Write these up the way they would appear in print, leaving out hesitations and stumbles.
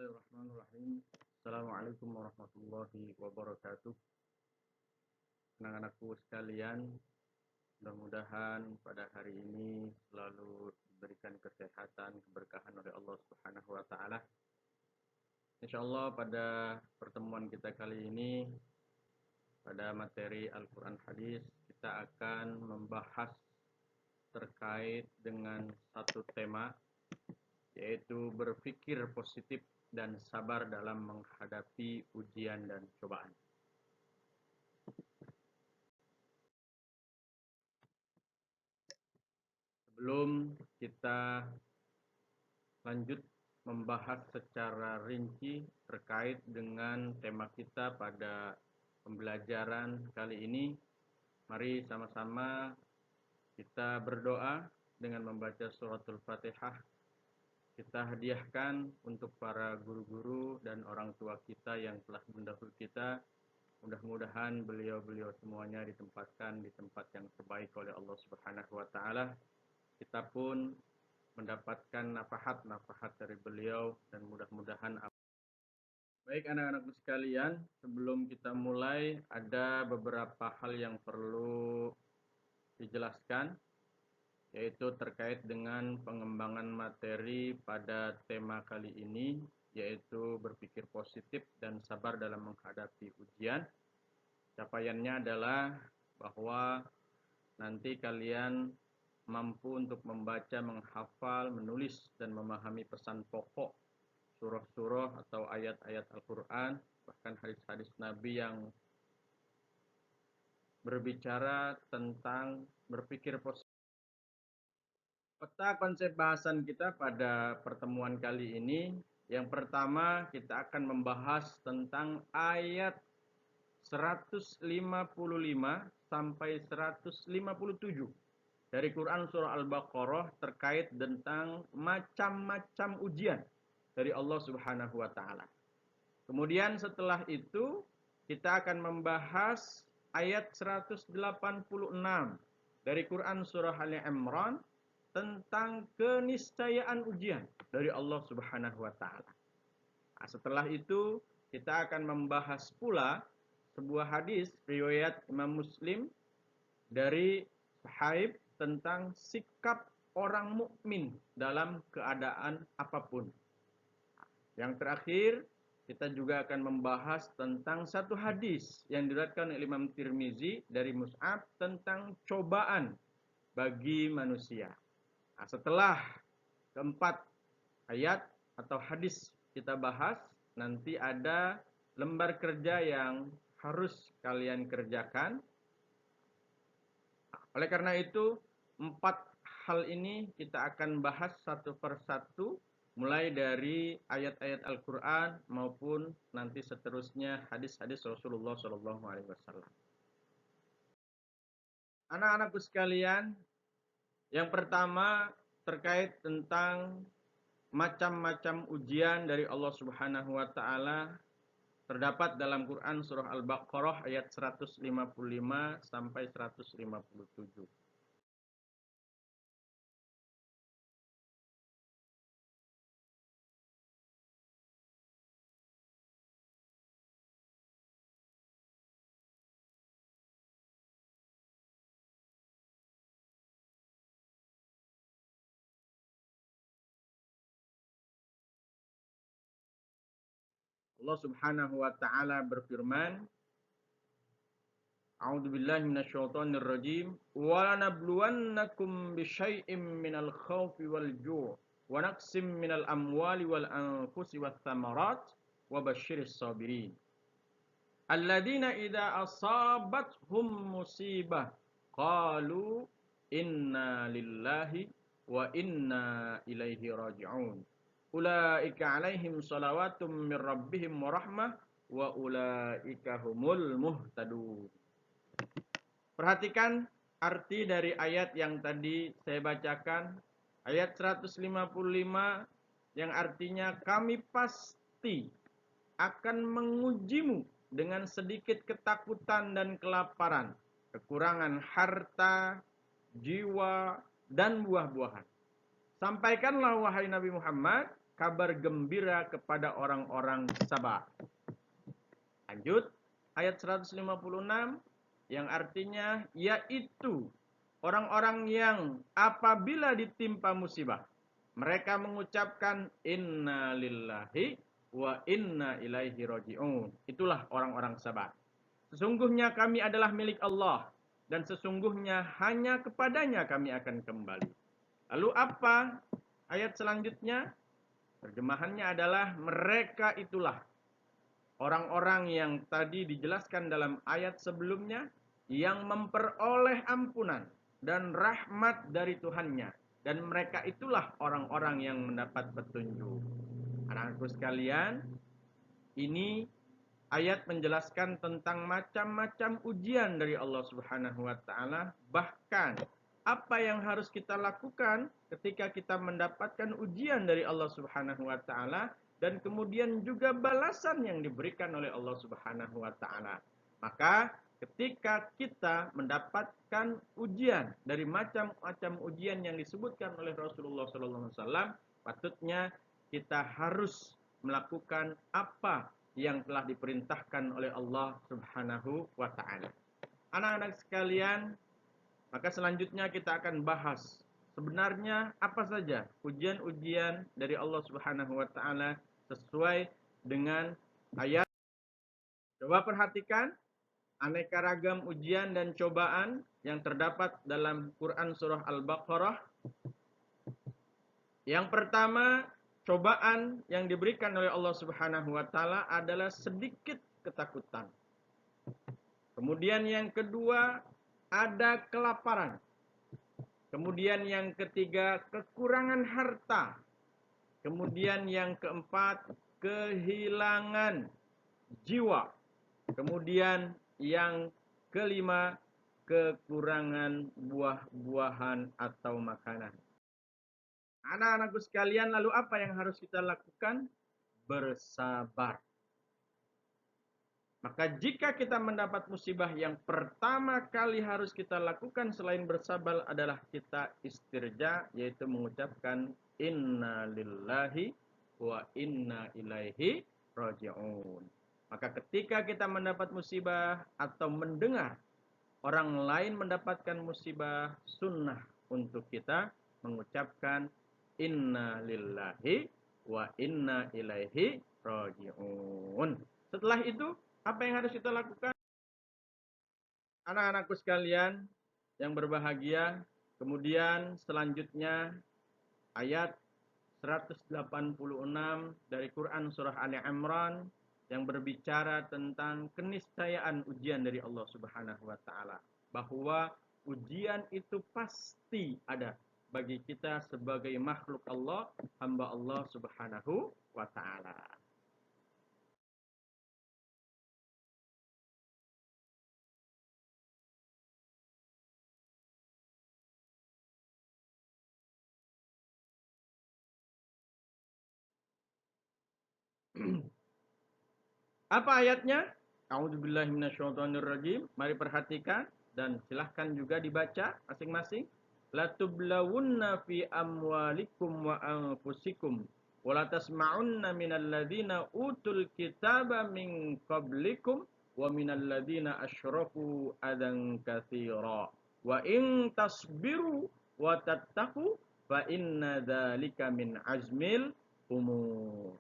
Bismillahirrahmanirrahim. Assalamualaikum warahmatullahi wabarakatuh. Anak-anakku sekalian, mudah-mudahan pada hari ini selalu diberikan kesehatan, keberkahan oleh Allah Subhanahu wa taala. Insyaallah pada pertemuan kita kali ini pada materi Al-Qur'an Hadis kita akan membahas terkait dengan satu tema, yaitu berpikir positif dan sabar dalam menghadapi ujian dan cobaan. Sebelum kita lanjut membahas secara rinci terkait dengan tema kita pada pembelajaran kali ini, mari sama-sama kita berdoa dengan membaca suratul Fatihah. Kita hadiahkan untuk para guru-guru dan orang tua kita yang telah mendahului kita. Mudah-mudahan beliau-beliau semuanya ditempatkan di tempat yang terbaik oleh Allah Subhanahu wa taala. Kita pun mendapatkan nafahat-nafahat dari beliau dan mudah-mudahan. Baik anak-anakku sekalian, sebelum kita mulai ada beberapa hal yang perlu dijelaskan, yaitu terkait dengan pengembangan materi pada tema kali ini, yaitu berpikir positif dan sabar dalam menghadapi ujian. Capaiannya adalah bahwa nanti kalian mampu untuk membaca, menghafal, menulis, dan memahami pesan pokok surah-surah atau ayat-ayat Al-Quran, bahkan hadis-hadis Nabi yang berbicara tentang berpikir positif. Peta konsep bahasan kita pada pertemuan kali ini, yang pertama kita akan membahas tentang ayat 155 sampai 157 dari Quran surah Al-Baqarah terkait tentang macam-macam ujian dari Allah Subhanahu wa taala. Kemudian setelah itu kita akan membahas ayat 186 dari Quran surah Ali Imran tentang keniscayaan ujian dari Allah Subhanahu wa taala. Nah, setelah itu kita akan membahas pula sebuah hadis riwayat Imam Muslim dari Suhaib tentang sikap orang mukmin dalam keadaan apapun. Yang terakhir, kita juga akan membahas tentang satu hadis yang diriwayatkan oleh Imam Tirmizi dari Mus'ab tentang cobaan bagi manusia. Nah, setelah keempat ayat atau hadis kita bahas, nanti ada lembar kerja yang harus kalian kerjakan. Oleh karena itu, 4 hal ini kita akan bahas satu persatu, mulai dari ayat-ayat Al-Quran maupun nanti seterusnya hadis-hadis Rasulullah SAW. Anak-anakku sekalian, yang pertama terkait tentang macam-macam ujian dari Allah Subhanahu wa taala terdapat dalam Quran surah Al-Baqarah ayat 155 sampai 157. Allah Subhanahu wa taala berfirman, A'udzu billahi minasyaitonir rajim, wa lanabluwannakum bisyai'im minal khaufi wal ju' wa naqsim minal amwali wal anfusi wath thamarat wa basyiris sabirin. Alladzina idza asabathum musibah qalu inna lillahi wa inna ilaihi raji'un. Ulaika alaihim salawatum mir rabbihim wa rahmah wa ulaika humul muhtadun. Perhatikan arti dari ayat yang tadi saya bacakan, ayat 155 yang artinya kami pasti akan mengujimu dengan sedikit ketakutan dan kelaparan, kekurangan harta, jiwa, dan buah-buahan. Sampaikanlah wahai Nabi Muhammad, kabar gembira kepada orang-orang sabar. Lanjut, ayat 156 yang artinya yaitu orang-orang yang apabila ditimpa musibah, mereka mengucapkan inna lillahi wa inna ilaihi raji'un. Itulah orang-orang sabar. Sesungguhnya kami adalah milik Allah dan sesungguhnya hanya kepadanya kami akan kembali. Lalu apa ayat selanjutnya? Terjemahannya adalah mereka itulah orang-orang yang tadi dijelaskan dalam ayat sebelumnya yang memperoleh ampunan dan rahmat dari Tuhannya. Dan mereka itulah orang-orang yang mendapat petunjuk. Anak-anakku sekalian, ini ayat menjelaskan tentang macam-macam ujian dari Allah Subhanahu wa taala, bahkan apa yang harus kita lakukan ketika kita mendapatkan ujian dari Allah Subhanahu wa taala dan kemudian juga balasan yang diberikan oleh Allah Subhanahu wa taala. Maka ketika kita mendapatkan ujian dari macam-macam ujian yang disebutkan oleh Rasulullah SAW, patutnya kita harus melakukan apa yang telah diperintahkan oleh Allah Subhanahu wa taala. Anak-anak sekalian, maka selanjutnya kita akan bahas sebenarnya apa saja ujian-ujian dari Allah Subhanahu wa taala sesuai dengan ayat. Coba perhatikan aneka ragam ujian dan cobaan yang terdapat dalam Quran surah Al-Baqarah. Yang pertama, cobaan yang diberikan oleh Allah Subhanahu wa taala adalah sedikit ketakutan. Kemudian yang kedua, ada kelaparan. Kemudian yang ketiga, kekurangan harta. Kemudian yang keempat, kehilangan jiwa. Kemudian yang kelima, kekurangan buah-buahan atau makanan. Anak-anakku sekalian, lalu apa yang harus kita lakukan? Bersabar. Maka jika kita mendapat musibah, yang pertama kali harus kita lakukan selain bersabar adalah kita istirja, yaitu mengucapkan inna lillahi wa inna ilaihi raji'un. Maka ketika kita mendapat musibah atau mendengar orang lain mendapatkan musibah, sunnah untuk kita mengucapkan inna lillahi wa inna ilaihi raji'un. Setelah itu, apa yang harus kita lakukan? Anak-anakku sekalian yang berbahagia, kemudian selanjutnya ayat 186 dari Quran surah Ali Imran yang berbicara tentang keniscayaan ujian dari Allah Subhanahu wa taala, bahwa ujian itu pasti ada bagi kita sebagai makhluk Allah, hamba Allah Subhanahu wa taala. Apa ayatnya? A'udzubillahi minasyaitonirrajim. Mari perhatikan dan silahkan juga dibaca masing-masing. Latublawunna fi amwalikum wa anfusikum wa latasma'unna minal ladzina utul kitaba min qablikum wa minal ladzina asyraku adan katsira. Wa in tasbiru wa tattaqu fa inna dzalika min azmil umur.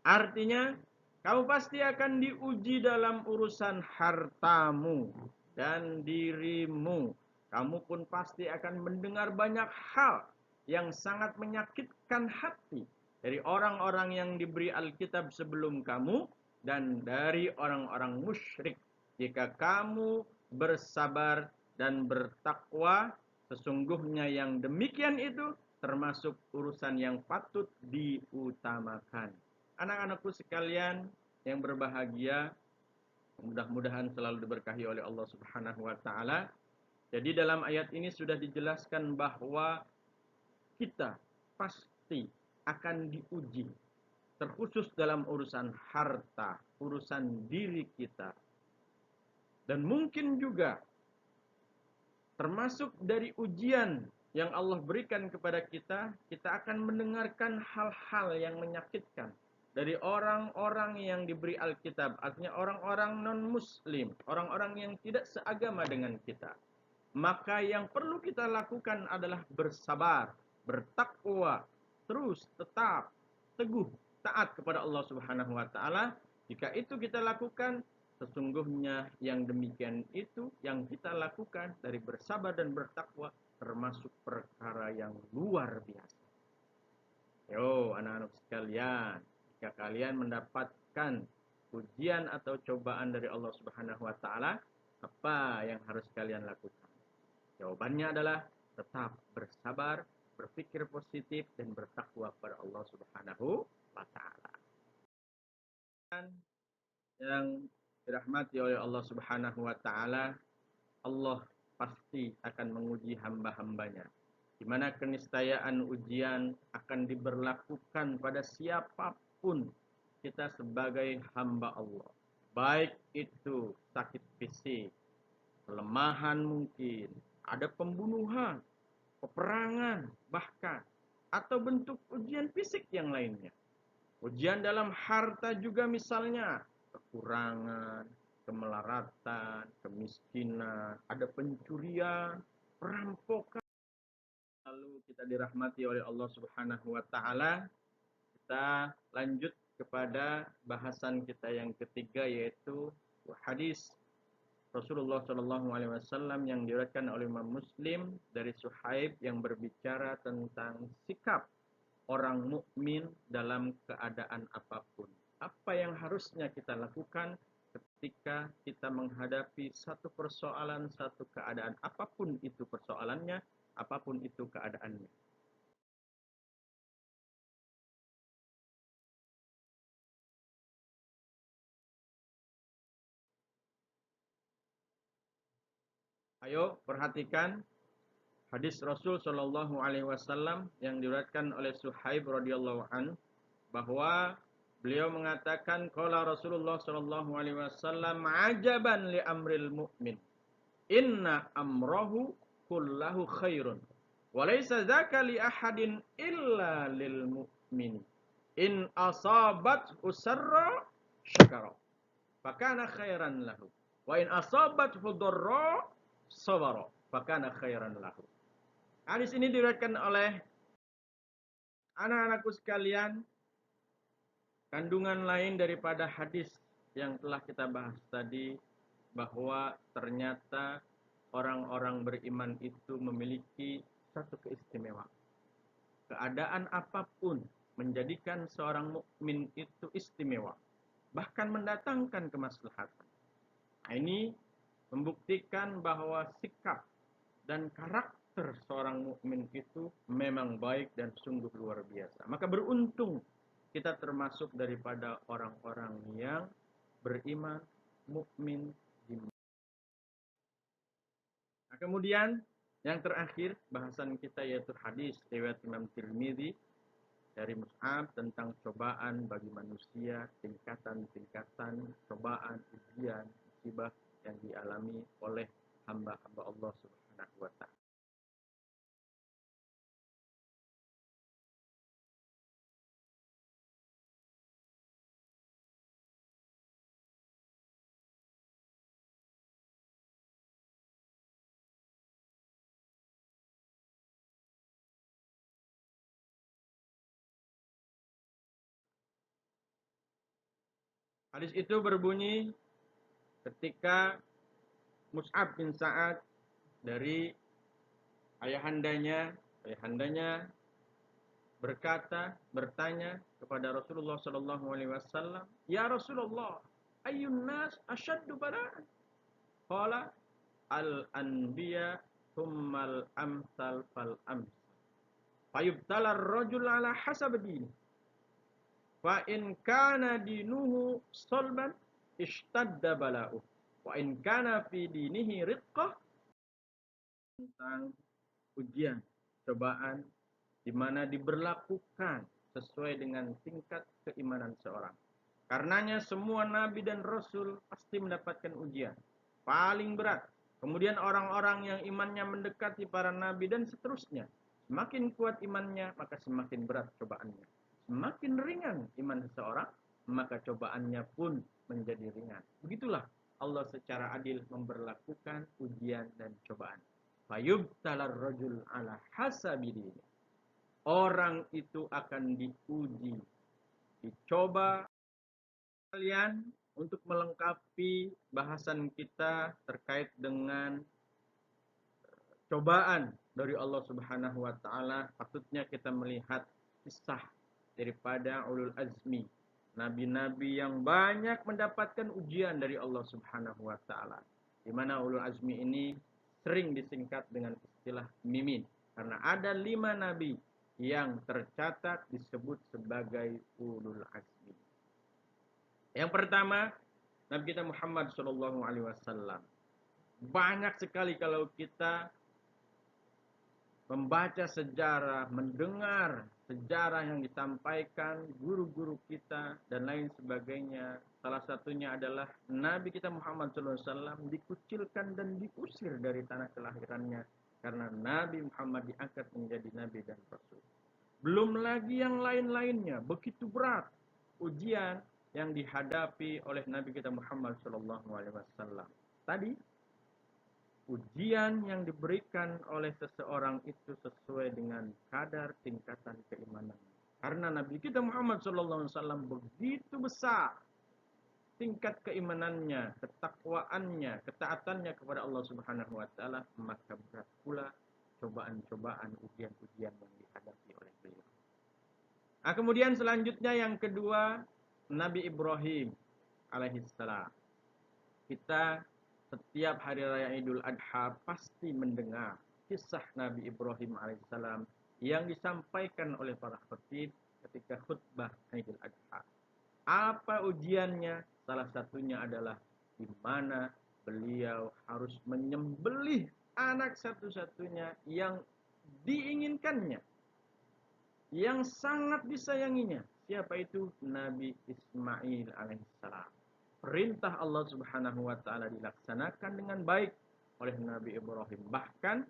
Artinya, kamu pasti akan diuji dalam urusan hartamu dan dirimu. Kamu pun pasti akan mendengar banyak hal yang sangat menyakitkan hati dari orang-orang yang diberi Alkitab sebelum kamu dan dari orang-orang musyrik. Jika kamu bersabar dan bertakwa, sesungguhnya yang demikian itu termasuk urusan yang patut diutamakan. Anak-anakku sekalian yang berbahagia, mudah-mudahan selalu diberkahi oleh Allah Subhanahu wa taala. Jadi dalam ayat ini sudah dijelaskan bahwa kita pasti akan diuji, terkhusus dalam urusan harta, urusan diri kita. Dan mungkin juga termasuk dari ujian yang Allah berikan kepada kita, kita akan mendengarkan hal-hal yang menyakitkan dari orang-orang yang diberi Alkitab, artinya orang-orang non-muslim, orang-orang yang tidak seagama dengan kita. Maka yang perlu kita lakukan adalah bersabar, bertakwa, terus tetap teguh taat kepada Allah Subhanahu wa taala. Jika itu kita lakukan, sesungguhnya yang demikian itu yang kita lakukan dari bersabar dan bertakwa termasuk perkara yang luar biasa. Yo, anak-anak sekalian, jika kalian mendapatkan ujian atau cobaan dari Allah Subhanahu wa taala, apa yang harus kalian lakukan? Jawabannya adalah tetap bersabar, berpikir positif, dan bertakwa kepada Allah Subhanahu wa taala. Yang dirahmati oleh Allah Subhanahu wa taala, Allah pasti akan menguji hamba-hambanya. Di mana keniscayaan ujian akan diberlakukan pada siapapun kita sebagai hamba Allah. Baik itu sakit fisik, kelemahan mungkin, ada pembunuhan, peperangan, bahkan atau bentuk ujian fisik yang lainnya. Ujian dalam harta juga misalnya, kekurangan, kemelaratan, kemiskinan, ada pencurian, perampokan. Lalu kita dirahmati oleh Allah Subhanahu wa taala. Kita lanjut kepada bahasan kita yang ketiga, yaitu hadis Rasulullah Shallallahu Alaihi Wasallam yang diriwayatkan oleh Imam Muslim dari Suhaib yang berbicara tentang sikap orang mukmin dalam keadaan apapun. Apa yang harusnya kita lakukan ketika kita menghadapi satu persoalan, satu keadaan, apapun itu persoalannya, apapun itu keadaannya. Ayo perhatikan hadis Rasul Shallallahu Alaihi Wasallam yang diriwayatkan oleh Suhaib radhiyallahu an, bahwa beliau mengatakan qala Rasulullah sallallahu alaihi wasallam ajaban li amril mu'min inna amrahu kullahu khairun wa laysa dzaka li ahadin illa lil mu'min in asabat usarra syakara fakana khairan lahu wa in asabat dharra sabara fakana khairan lahu. Hadis ini diriwayatkan oleh anak-anakku sekalian. Kandungan lain daripada hadis yang telah kita bahas tadi, bahwa ternyata orang-orang beriman itu memiliki satu keistimewaan. Keadaan apapun menjadikan seorang mukmin itu istimewa, bahkan mendatangkan kemaslahatan. Nah, ini membuktikan bahwa sikap dan karakter seorang mukmin itu memang baik dan sungguh luar biasa. Maka beruntung kita termasuk daripada orang-orang yang beriman, mukmin. Nah, kemudian yang terakhir bahasan kita yaitu hadis riwayat Imam Tirmidzi dari Mus'ab tentang cobaan bagi manusia, tingkatan-tingkatan cobaan, ujian, musibah yang dialami oleh hamba-hamba Allah Subhanahu wa taala. Hadis itu berbunyi ketika Mus'ab bin Sa'ad dari ayahandanya bertanya kepada Rasulullah sallallahu alaihi wasallam, "Ya Rasulullah, ayyun nas asyaddu bala'an?" Qala, "Al-anbiya tsummal amsal fal amsal. Fayubtala ar-rajul ala hasab dini. Fa in kana dinuhu salban ishtadda bala'u. Wa in kana fi dinihi riqqah." Tentang ujian, cobaan di mana diberlakukan sesuai dengan tingkat keimanan seorang. Karenanya semua nabi dan rasul pasti mendapatkan ujian. Paling berat Kemudian orang-orang yang imannya mendekati para nabi dan seterusnya. Semakin kuat imannya, maka semakin berat cobaannya. Semakin ringan iman seseorang, maka cobaannya pun menjadi ringan. Begitulah Allah secara adil memberlakukan ujian dan cobaan. Fayubtalar rajul ala hasabidin. Orang itu akan diuji, dicoba. Kalian untuk melengkapi bahasan kita terkait dengan cobaan dari Allah Subhanahu wa taala, patutnya kita melihat kisah daripada ulul azmi, nabi-nabi yang banyak mendapatkan ujian dari Allah Subhanahu wa taala. Di mana ulul azmi ini sering disingkat dengan istilah mimin, karena ada 5 nabi yang tercatat disebut sebagai ulul azmi. Yang pertama, Nabi kita Muhammad Shallallahu Alaihi Wasallam. Banyak sekali kalau kita membaca sejarah, mendengar sejarah yang disampaikan guru-guru kita dan lain sebagainya. Salah satunya adalah Nabi kita Muhammad SAW dikucilkan dan diusir dari tanah kelahirannya karena Nabi Muhammad diangkat menjadi Nabi dan Rasul. Belum lagi yang lain-lainnya, begitu berat ujian yang dihadapi oleh Nabi kita Muhammad SAW. Tadi ujian yang diberikan oleh seseorang itu sesuai dengan kadar tingkatan keimanan. Karena Nabi kita Muhammad SAW begitu besar tingkat keimanannya, ketakwaannya, ketaatannya kepada Allah Subhanahu wa taala, maka berat pula cobaan-cobaan, ujian-ujian yang dihadapi oleh beliau. Nah, kemudian selanjutnya yang kedua, Nabi Ibrahim alaihissalam. Kita setiap hari raya Idul Adha pasti mendengar kisah Nabi Ibrahim alaihissalam yang disampaikan oleh para khatib ketika khutbah Idul Adha. Apa ujiannya? Salah satunya adalah di mana beliau harus menyembelih anak satu-satunya yang diinginkannya, yang sangat disayanginya. Siapa itu? Nabi Ismail alaihissalam. Perintah Allah Subhanahu wa taala dilaksanakan dengan baik oleh Nabi Ibrahim. Bahkan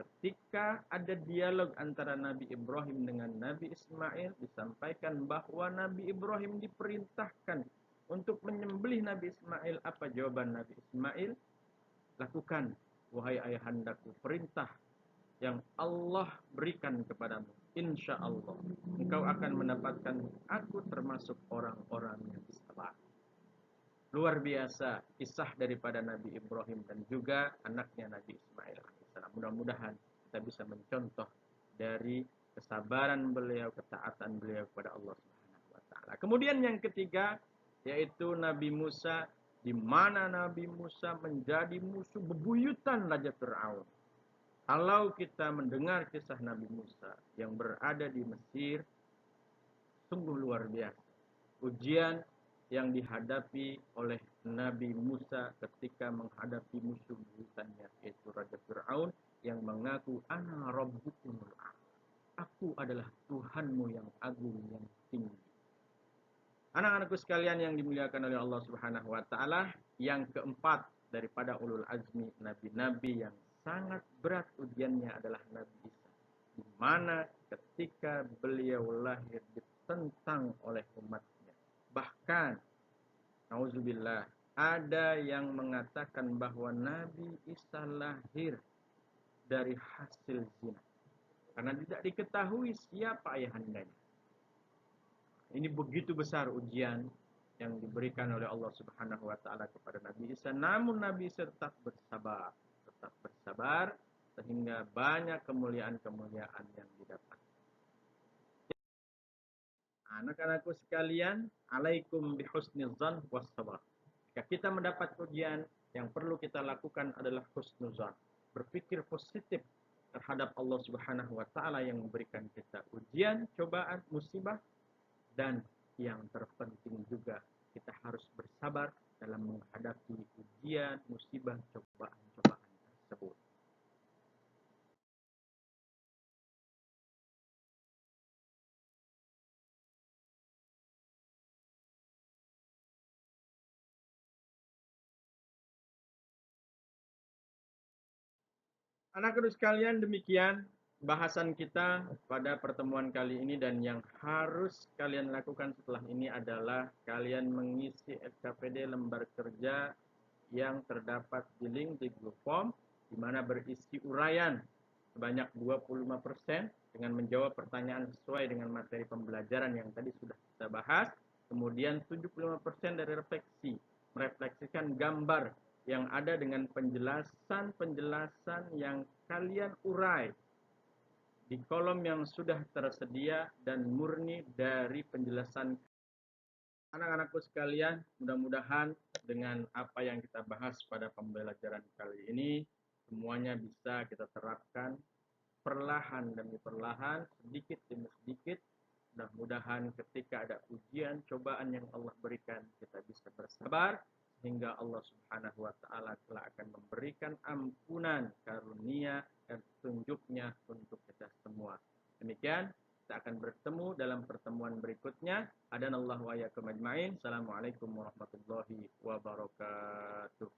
ketika ada dialog antara Nabi Ibrahim dengan Nabi Ismail, disampaikan bahwa Nabi Ibrahim diperintahkan untuk menyembelih Nabi Ismail. Apa jawaban Nabi Ismail? Lakukan, wahai ayahandaku, perintah yang Allah berikan kepadamu. Insya Allah engkau akan mendapatkan aku termasuk orang-orang yang sabar. Luar biasa kisah daripada Nabi Ibrahim dan juga anaknya Nabi Ismail alaihissalam. Mudah-mudahan kita bisa mencontoh dari kesabaran beliau, ketaatan beliau kepada Allah Subhanahu wa taala. Kemudian yang ketiga yaitu Nabi Musa, di mana Nabi Musa menjadi musuh bebuyutan Raja Fir'aun. Kalau kita mendengar kisah Nabi Musa yang berada di Mesir, sungguh luar biasa ujian yang dihadapi oleh Nabi Musa ketika menghadapi musuh buyutannya, yaitu Raja Fir'aun yang mengaku ana rabbukumul a'la. Aku adalah Tuhanmu yang agung, yang tinggi. Anak-anakku sekalian yang dimuliakan oleh Allah Subhanahu wa taala, yang keempat daripada ulul azmi nabi-nabi yang sangat berat ujiannya adalah Nabi Isa. Di mana ketika beliau lahir ditentang oleh umatnya. Bahkan, nauzubillah, ada yang mengatakan bahwa Nabi Isa lahir dari hasil zina. Karena tidak diketahui siapa ayahandanya. Ini begitu besar ujian yang diberikan oleh Allah Subhanahu wa taala kepada Nabi Isa. Namun Nabi Isa tetap bersabar sehingga banyak kemuliaan-kemuliaan yang didapat. Anak-anakku sekalian, alaikum bihusnizan wassabar. Jika kita mendapat ujian, yang perlu kita lakukan adalah husnuzan. Berpikir positif terhadap Allah Subhanahu wa taala yang memberikan kita ujian, cobaan, musibah, dan yang terpenting juga kita harus bersabar dalam menghadapi ujian, musibah, cobaan-cobaan tersebut. Anak-anak sekalian, demikian bahasan kita pada pertemuan kali ini, dan yang harus kalian lakukan setelah ini adalah kalian mengisi SKPD lembar kerja yang terdapat di link di Google Form, di mana berisi uraian sebanyak 25% dengan menjawab pertanyaan sesuai dengan materi pembelajaran yang tadi sudah kita bahas. Kemudian 75% dari refleksi, merefleksikan gambar yang ada dengan penjelasan-penjelasan yang kalian urai di kolom yang sudah tersedia dan murni dari penjelasan. Anak-anakku sekalian, mudah-mudahan dengan apa yang kita bahas pada pembelajaran kali ini, semuanya bisa kita terapkan perlahan demi perlahan, sedikit demi sedikit. Mudah-mudahan ketika ada ujian, cobaan yang Allah berikan, kita bisa bersabar, sehingga Allah Subhanahu wa Ta'ala telah akan memberikan ampunan, karunia, dan petunjuknya untuk kita semua. Demikian, kita akan bertemu dalam pertemuan berikutnya. Adanallahu wa iyyakum ajmain. Assalamualaikum warahmatullahi wabarakatuh.